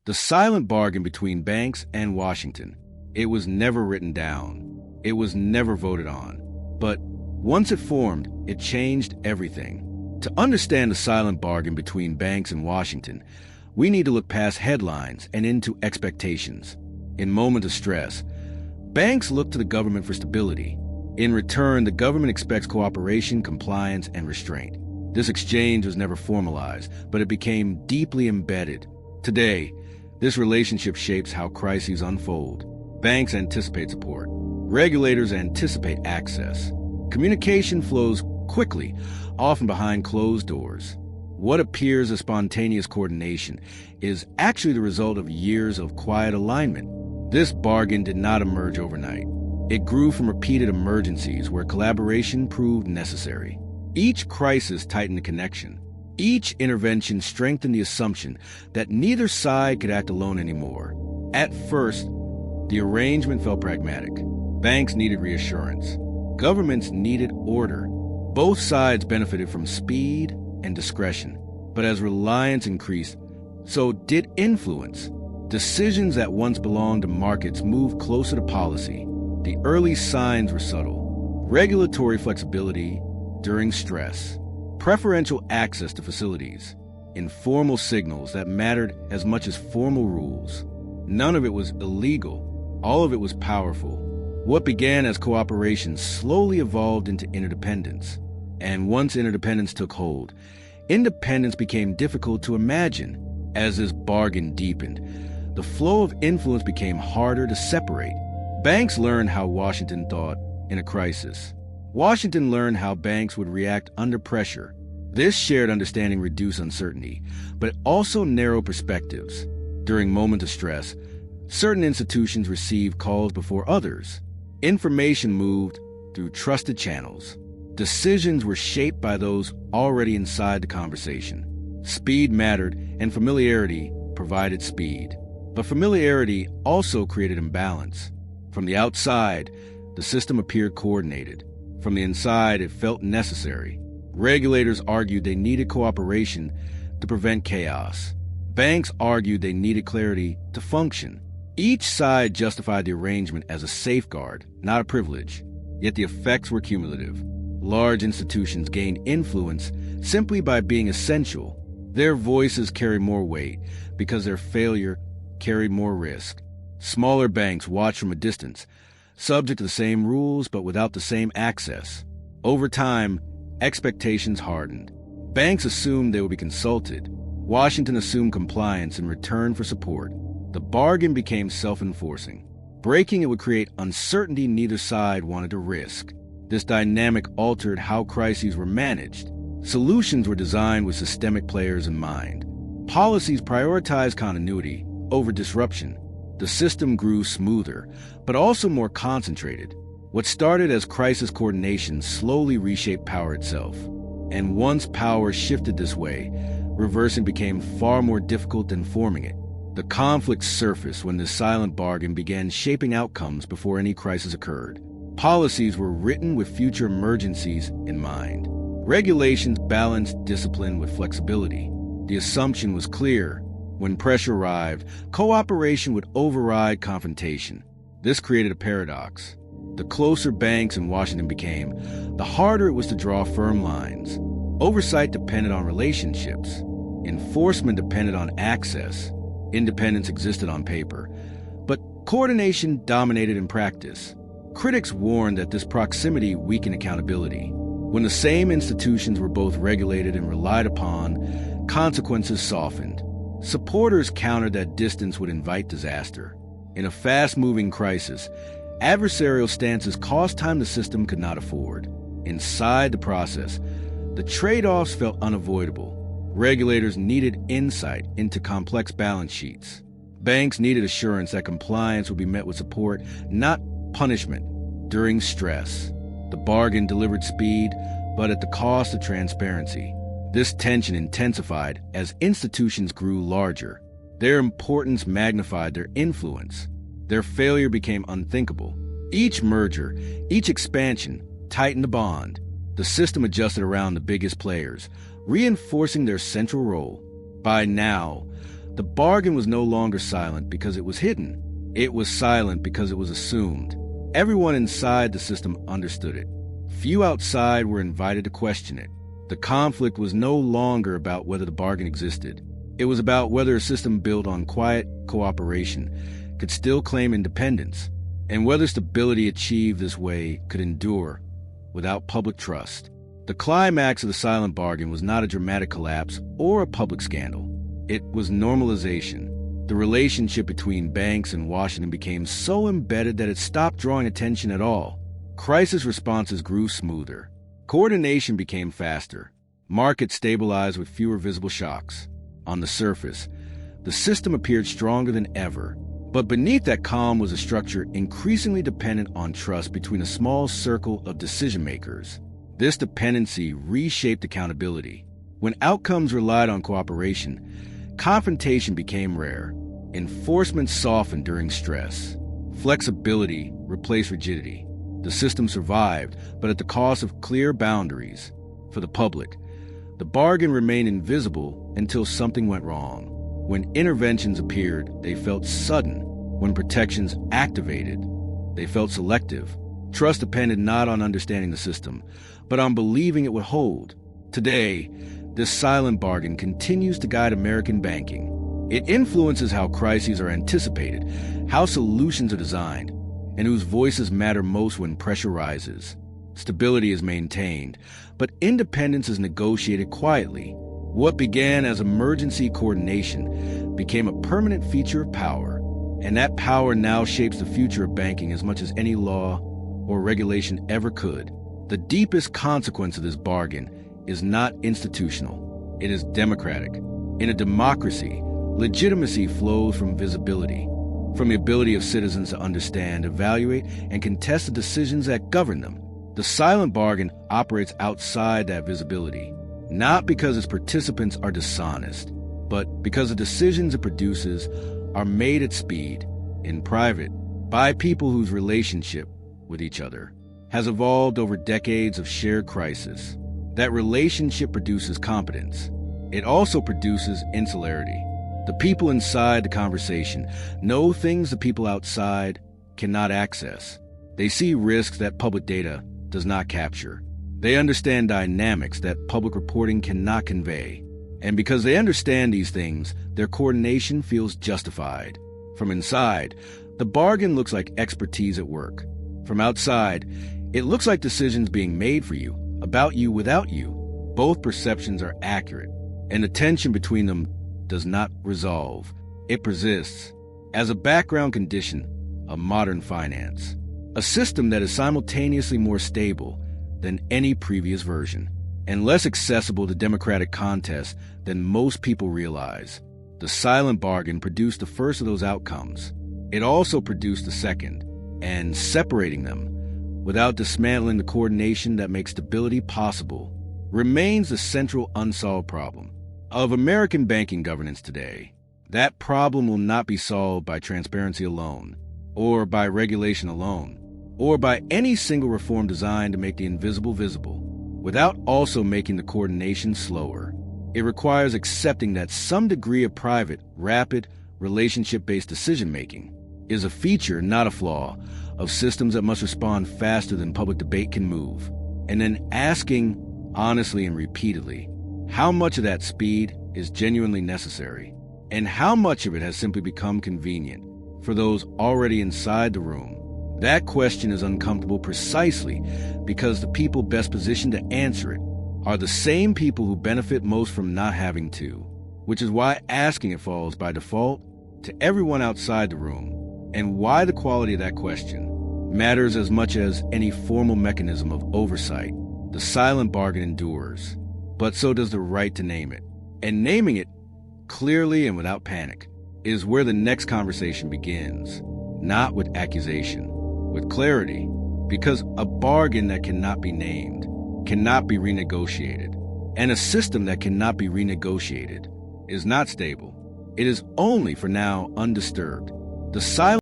The silent bargain between banks and Washington. It was never written down. It was never voted on. But once it formed, it changed everything. To understand the silent bargain between banks and Washington, we need to look past headlines and into expectations. In moments of stress, banks look to the government for stability. In return, the government expects cooperation, compliance, and restraint. This exchange was never formalized, but it became deeply embedded. Today, this relationship shapes how crises unfold. Banks anticipate support. Regulators anticipate access. Communication flows quickly, often behind closed doors. What appears as spontaneous coordination is actually the result of years of quiet alignment. This bargain did not emerge overnight. It grew from repeated emergencies where collaboration proved necessary. Each crisis tightened the connection. Each intervention strengthened the assumption that neither side could act alone anymore. At first, the arrangement felt pragmatic. Banks needed reassurance. Governments needed order. Both sides benefited from speed and discretion. But as reliance increased, so did influence. Decisions that once belonged to markets moved closer to policy. The early signs were subtle. Regulatory flexibility during stress. Preferential access to facilities. Informal signals that mattered as much as formal rules. None of it was illegal. All of it was powerful. What began as cooperation slowly evolved into interdependence. And once interdependence took hold, independence became difficult to imagine. As this bargain deepened, the flow of influence became harder to separate. Banks learned how Washington thought in a crisis. Washington learned how banks would react under pressure. This shared understanding reduced uncertainty, but it also narrowed perspectives. During moments of stress, certain institutions received calls before others. Information moved through trusted channels. Decisions were shaped by those already inside the conversation. Speed mattered, and familiarity provided speed. But familiarity also created imbalance. From the outside, the system appeared coordinated. From the inside, it felt necessary. Regulators argued they needed cooperation to prevent chaos. Banks argued they needed clarity to function. Each side justified the arrangement as a safeguard, not a privilege. Yet the effects were cumulative. Large institutions gained influence simply by being essential. Their voices carried more weight because their failure carried more risk. Smaller banks watched from a distance, subject to the same rules but without the same access. Over time, expectations hardened. Banks assumed they would be consulted. Washington assumed compliance in return for support. The bargain became self-enforcing. Breaking it would create uncertainty neither side wanted to risk. This dynamic altered how crises were managed. Solutions were designed with systemic players in mind. Policies prioritized continuity over disruption. The system grew smoother, but also more concentrated. What started as crisis coordination slowly reshaped power itself. And once power shifted this way, reversing became far more difficult than forming it. The conflict surfaced when the silent bargain began shaping outcomes before any crisis occurred. Policies were written with future emergencies in mind. Regulations balanced discipline with flexibility. The assumption was clear. When pressure arrived, cooperation would override confrontation. This created a paradox. The closer banks in Washington became, the harder it was to draw firm lines. Oversight depended on relationships. Enforcement depended on access. Independence existed on paper, but coordination dominated in practice. Critics warned that this proximity weakened accountability. When the same institutions were both regulated and relied upon, consequences softened. Supporters countered that distance would invite disaster. In a fast-moving crisis, adversarial stances cost time the system could not afford. Inside the process, the trade-offs felt unavoidable. Regulators needed insight into complex balance sheets. Banks needed assurance that compliance would be met with support, not punishment, during stress. The bargain delivered speed, but at the cost of transparency. This tension intensified as institutions grew larger. Their importance magnified their influence. Their failure became unthinkable. Each merger, each expansion, tightened the bond. The system adjusted around the biggest players, reinforcing their central role. By now, The bargain was no longer silent because it was hidden. It was silent because it was assumed. Everyone inside the system understood it. Few outside were invited to question it. The conflict was no longer about whether the bargain existed. It was about whether a system built on quiet cooperation could still claim independence, and whether stability achieved this way could endure without public trust. The climax of the silent bargain was not a dramatic collapse or a public scandal. It was normalization. The relationship between banks and Washington became so embedded that it stopped drawing attention at all. Crisis responses grew smoother. Coordination became faster. Markets stabilized with fewer visible shocks. On the surface, the system appeared stronger than ever. But beneath that calm was a structure increasingly dependent on trust between a small circle of decision-makers. This dependency reshaped accountability. When outcomes relied on cooperation, confrontation became rare. Enforcement softened during stress. Flexibility replaced rigidity. The system survived, but at the cost of clear boundaries. For the public, the bargain remained invisible until something went wrong. When interventions appeared, they felt sudden. When protections activated, they felt selective. Trust depended not on understanding the system, but on believing it would hold. Today, this silent bargain continues to guide American banking. It influences how crises are anticipated, how solutions are designed, and whose voices matter most when pressure rises. Stability is maintained, but independence is negotiated quietly. What began as emergency coordination became a permanent feature of power, and that power now shapes the future of banking as much as any law or regulation ever could. The deepest consequence of this bargain is not institutional, it is democratic. In a democracy, legitimacy flows from visibility, from the ability of citizens to understand, evaluate, and contest the decisions that govern them. The silent bargain operates outside that visibility, not because its participants are dishonest, but because the decisions it produces are made at speed, in private, by people whose relationship with each other has evolved over decades of shared crisis. That relationship produces competence. It also produces insularity. The people inside the conversation know things the people outside cannot access. They see risks that public data does not capture. They understand dynamics that public reporting cannot convey. And because they understand these things, their coordination feels justified. From inside, the bargain looks like expertise at work. From outside, it looks like decisions being made for you, about you, without you. Both perceptions are accurate, and the tension between them does not resolve. It persists as a background condition of modern finance, a system that is simultaneously more stable than any previous version and less accessible to democratic contest than most people realize. The silent bargain produced the first of those outcomes. It also produced the second, and separating them, without dismantling the coordination that makes stability possible, remains the central unsolved problem of American banking governance today. That problem will not be solved by transparency alone, or by regulation alone, or by any single reform designed to make the invisible visible, without also making the coordination slower. It requires accepting that some degree of private, rapid, relationship-based decision-making is a feature, not a flaw, of systems that must respond faster than public debate can move, and then asking honestly and repeatedly how much of that speed is genuinely necessary, and how much of it has simply become convenient for those already inside the room. That question is uncomfortable precisely because the people best positioned to answer it are the same people who benefit most from not having to, which is why asking it falls by default to everyone outside the room, and why the quality of that question matters as much as any formal mechanism of oversight. The silent bargain endures, but so does the right to name it. And naming it clearly and without panic is where the next conversation begins, not with accusation, with clarity, because a bargain that cannot be named cannot be renegotiated, and a system that cannot be renegotiated is not stable. It is only, for now, undisturbed. The silent